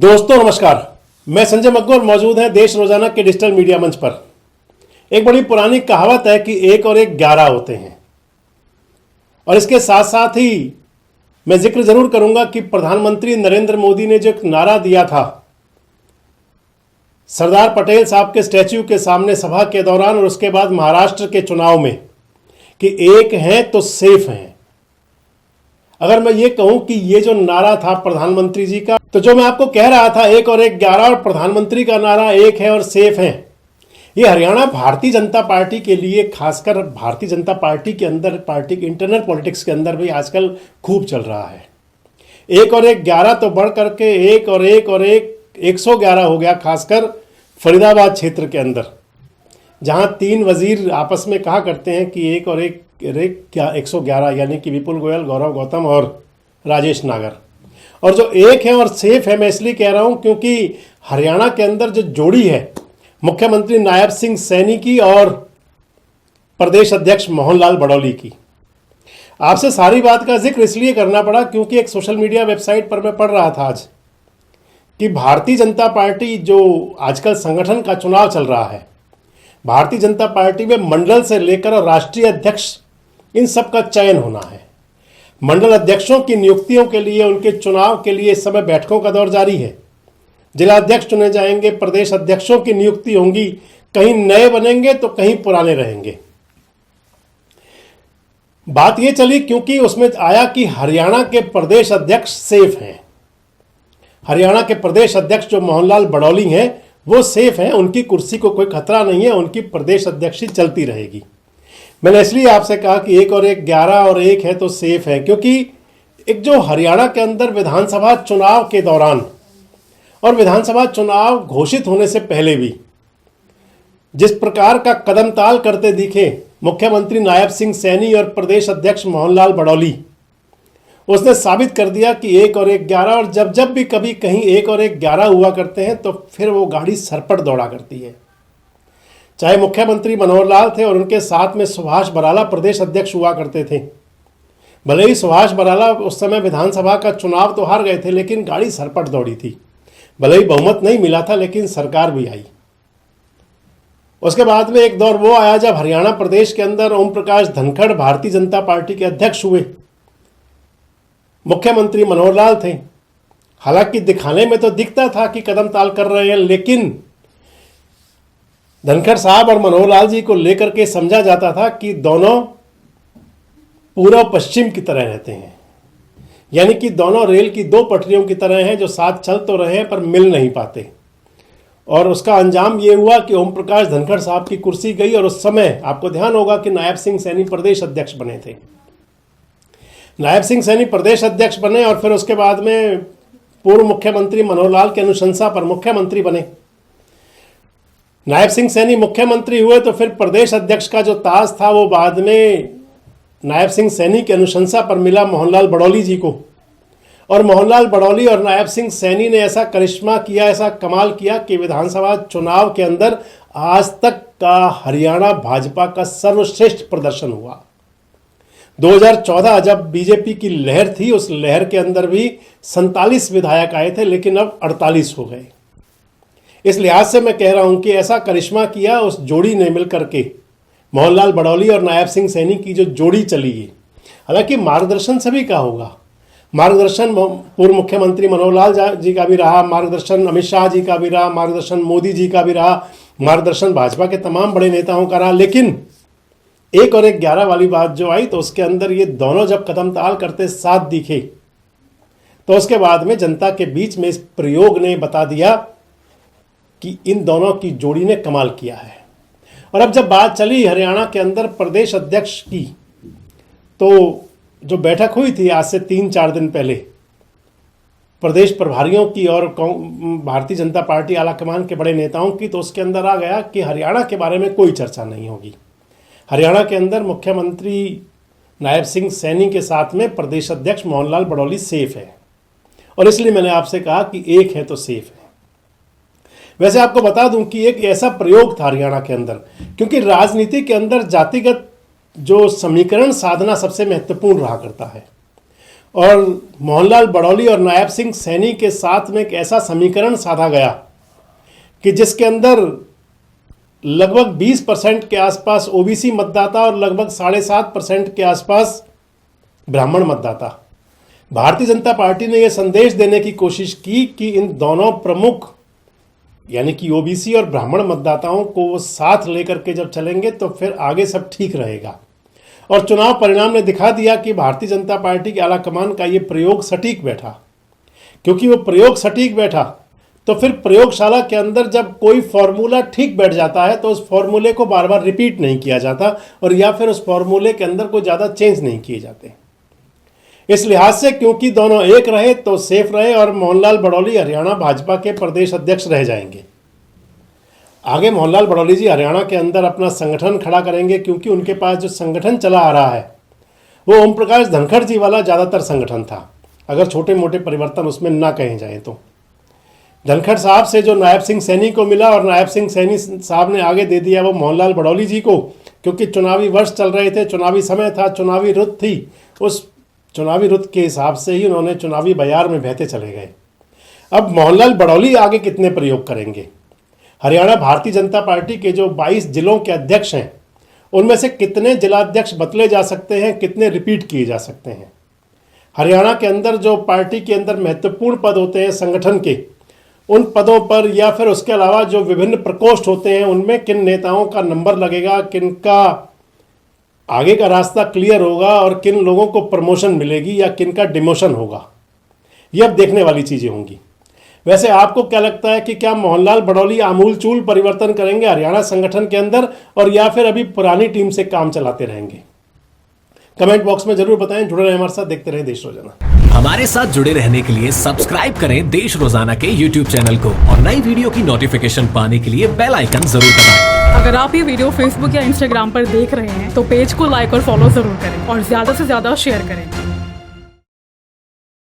दोस्तों नमस्कार, मैं संजय मग्गोर मौजूद हैं देश रोजाना के डिजिटल मीडिया मंच पर। एक बड़ी पुरानी कहावत है कि एक और एक 11 होते हैं, और इसके साथ साथ ही मैं जिक्र जरूर करूंगा कि प्रधानमंत्री नरेंद्र मोदी ने जो एक नारा दिया था सरदार पटेल साहब के स्टैच्यू के सामने सभा के दौरान और उसके बाद महाराष्ट्र के चुनाव में कि एक हैं तो सेफ हैं। अगर मैं ये कहूं कि ये जो नारा था प्रधानमंत्री जी का, तो जो मैं आपको कह रहा था एक और एक 11 और प्रधानमंत्री का नारा एक है और सेफ है, ये हरियाणा भारतीय जनता पार्टी के लिए, खासकर भारतीय जनता पार्टी के अंदर, पार्टी के इंटरनल पॉलिटिक्स के अंदर भी आजकल खूब चल रहा है। एक और एक 11 तो बढ़ करके एक और एक 111 हो गया, खासकर फरीदाबाद क्षेत्र के अंदर, जहां 3 वजीर आपस में कहा करते हैं कि एक और एक 111, यानी कि विपुल गोयल, गौरव गौतम और राजेश नागर। और जो एक है और सेफ है, मैं इसलिए कह रहा हूं क्योंकि हरियाणा के अंदर जो जोड़ी है मुख्यमंत्री नायब सिंह सैनी की और प्रदेश अध्यक्ष मोहनलाल बड़ौली की, आपसे सारी बात का जिक्र इसलिए करना पड़ा क्योंकि एक सोशल मीडिया वेबसाइट पर मैं पढ़ रहा था आज कि भारतीय जनता पार्टी, जो आजकल संगठन का चुनाव चल रहा है, भारतीय जनता पार्टी में मंडल से लेकर और राष्ट्रीय अध्यक्ष, इन सब का चयन होना है। मंडल अध्यक्षों की नियुक्तियों के लिए, उनके चुनाव के लिए इस समय बैठकों का दौर जारी है। जिला अध्यक्ष चुने जाएंगे, प्रदेश अध्यक्षों की नियुक्ति होंगी, कहीं नए बनेंगे तो कहीं पुराने रहेंगे। बात यह चली क्योंकि उसमें आया कि हरियाणा के प्रदेश अध्यक्ष सेफ हैं। हरियाणा के प्रदेश अध्यक्ष जो मोहनलाल बड़ौली हैं वो सेफ हैं, उनकी कुर्सी को कोई खतरा नहीं है, उनकी प्रदेश अध्यक्षी चलती रहेगी। मैंने इसलिए आपसे कहा कि एक और एक 11 और एक है तो सेफ है, क्योंकि एक जो हरियाणा के अंदर विधानसभा चुनाव के दौरान और विधानसभा चुनाव घोषित होने से पहले भी जिस प्रकार का कदम ताल करते दिखे मुख्यमंत्री नायब सिंह सैनी और प्रदेश अध्यक्ष मोहनलाल बड़ौली, उसने साबित कर दिया कि एक और एक 11, और जब भी कभी कहीं एक और एक 11 हुआ करते हैं तो फिर वो गाड़ी सरपट दौड़ा करती है। चाहे मुख्यमंत्री मनोहर लाल थे और उनके साथ में सुभाष बराला प्रदेश अध्यक्ष हुआ करते थे। भले ही सुभाष बराला उस समय विधानसभा का चुनाव तो हार गए थे, लेकिन गाड़ी सरपट दौड़ी थी। भले ही बहुमत नहीं मिला था, लेकिन सरकार भी आई। उसके बाद में एक दौर वो आया जब हरियाणा प्रदेश के अंदर ओम प्रकाश धनखड़ भारतीय जनता पार्टी के अध्यक्ष हुए, मुख्यमंत्री मनोहर लाल थे। हालांकि दिखाने में तो दिखता था कि कदम ताल कर रहे हैं, लेकिन धनखड़ साहब और मनोहर लाल जी को लेकर के समझा जाता था कि दोनों पूर्व पश्चिम की तरह रहते हैं, यानी कि दोनों रेल की 2 पटरियों की तरह हैं जो साथ चल तो रहे हैं पर मिल नहीं पाते। और उसका अंजाम ये हुआ कि ओम प्रकाश धनखड़ साहब की कुर्सी गई, और उस समय आपको ध्यान होगा कि नायब सिंह सैनी प्रदेश अध्यक्ष बने थे। नायब सिंह सैनी प्रदेश अध्यक्ष बने और फिर उसके बाद में पूर्व मुख्यमंत्री मनोहर लाल की अनुशंसा पर मुख्यमंत्री बने। नायब सिंह सैनी मुख्यमंत्री हुए तो फिर प्रदेश अध्यक्ष का जो ताज था वो बाद में नायब सिंह सैनी की अनुशंसा पर मिला मोहनलाल बड़ौली जी को। और मोहनलाल बड़ौली और नायब सिंह सैनी ने ऐसा करिश्मा किया, ऐसा कमाल किया कि विधानसभा चुनाव के अंदर आज तक का हरियाणा भाजपा का सर्वश्रेष्ठ प्रदर्शन हुआ। 2014 जब बीजेपी की लहर थी, उस लहर के अंदर भी 47 विधायक आए थे, लेकिन अब 48 हो गए। इस लिहाज से मैं कह रहा हूं कि ऐसा करिश्मा किया उस जोड़ी ने मिलकर के, मोहनलाल बड़ौली और नायब सिंह सैनी की जो जोड़ी चली है। हालांकि मार्गदर्शन सभी का होगा, मार्गदर्शन पूर्व मुख्यमंत्री मनोहर लाल जी का भी रहा, मार्गदर्शन अमित शाह जी का भी रहा, मार्गदर्शन मोदी जी का भी रहा, मार्गदर्शन भाजपा के तमाम बड़े नेताओं का रहा। लेकिन एक और एक 11 वाली बात जो आई, तो उसके अंदर ये दोनों जब कदम ताल करते साथ दिखे, तो उसके बाद में जनता के बीच में इस प्रयोग ने बता दिया कि इन दोनों की जोड़ी ने कमाल किया है। और अब जब बात चली हरियाणा के अंदर प्रदेश अध्यक्ष की, तो जो बैठक हुई थी आज से 3-4 दिन पहले प्रदेश प्रभारियों की और भारतीय जनता पार्टी आलाकमान के बड़े नेताओं की, तो उसके अंदर आ गया कि हरियाणा के बारे में कोई चर्चा नहीं होगी। हरियाणा के अंदर मुख्यमंत्री नायब सिंह सैनी के साथ में प्रदेश अध्यक्ष मोहनलाल बड़ौली सेफ है, और इसलिए मैंने आपसे कहा कि एक है तो सेफ है। वैसे आपको बता दूं कि एक ऐसा प्रयोग था हरियाणा के अंदर, क्योंकि राजनीति के अंदर जातिगत जो समीकरण साधना सबसे महत्वपूर्ण रहा करता है, और मोहनलाल बड़ौली और नायब सिंह सैनी के साथ में एक ऐसा समीकरण साधा गया कि जिसके अंदर लगभग 20% के आसपास ओबीसी मतदाता और लगभग 7.5% के आसपास ब्राह्मण मतदाता। भारतीय जनता पार्टी ने यह संदेश देने की कोशिश की कि इन दोनों प्रमुख यानी कि ओबीसी और ब्राह्मण मतदाताओं को वो साथ लेकर के जब चलेंगे तो फिर आगे सब ठीक रहेगा। और चुनाव परिणाम ने दिखा दिया कि भारतीय जनता पार्टी के आलाकमान का ये प्रयोग सटीक बैठा। क्योंकि वो प्रयोग सटीक बैठा तो फिर प्रयोगशाला के अंदर जब कोई फॉर्मूला ठीक बैठ जाता है तो उस फॉर्मूले को बार बार रिपीट नहीं किया जाता और या फिर उस फॉर्मूले के अंदर कोई ज़्यादा चेंज नहीं किए जाते। इस लिहाज से क्योंकि दोनों एक रहे तो सेफ रहे और मोहनलाल बड़ौली हरियाणा भाजपा के प्रदेश अध्यक्ष रह जाएंगे। आगे मोहनलाल बड़ौली जी हरियाणा के अंदर अपना संगठन खड़ा करेंगे क्योंकि उनके पास जो संगठन चला आ रहा है वो ओम प्रकाश धनखड़ जी वाला ज़्यादातर संगठन था, अगर छोटे मोटे परिवर्तन उसमें ना कहे जाए तो। धनखड़ साहब से जो नायब सिंह सैनी को मिला और नायब सिंह सैनी साहब ने आगे दे दिया वो मोहनलाल बड़ौली जी को, क्योंकि चुनावी वर्ष चल रहे थे, चुनावी समय था, चुनावी रुत थी। उस चुनावी रुत के हिसाब से ही उन्होंने चुनावी बयार में बहते चले गए। अब मोहनलाल बड़ौली आगे कितने प्रयोग करेंगे? हरियाणा भारतीय जनता पार्टी के जो 22 जिलों के अध्यक्ष हैं उनमें से कितने जिलाध्यक्ष बदले जा सकते हैं, कितने रिपीट किए जा सकते हैं? हरियाणा के अंदर जो पार्टी के अंदर महत्वपूर्ण पद होते हैं संगठन के, उन पदों पर या फिर उसके अलावा जो विभिन्न प्रकोष्ठ होते हैं उनमें किन नेताओं का नंबर लगेगा, किन का आगे का रास्ता क्लियर होगा और किन लोगों को प्रमोशन मिलेगी या किन का डिमोशन होगा, ये अब देखने वाली चीज़ें होंगी। वैसे आपको क्या लगता है कि क्या मोहनलाल बड़ौली आमूलचूल परिवर्तन करेंगे हरियाणा संगठन के अंदर और या फिर अभी पुरानी टीम से काम चलाते रहेंगे? कमेंट बॉक्स में जरूर बताएं। जुड़े रहें हमारे साथ, देखते रहें देश रोजाना। हमारे साथ जुड़े रहने के लिए सब्सक्राइब करें देश रोजाना के YouTube चैनल को और नई वीडियो की नोटिफिकेशन पाने के लिए बेल आइकन जरूर दबाएं। अगर आप ये वीडियो Facebook या Instagram पर देख रहे हैं तो पेज को लाइक और फॉलो जरूर करें और ज्यादा से ज्यादा शेयर करें।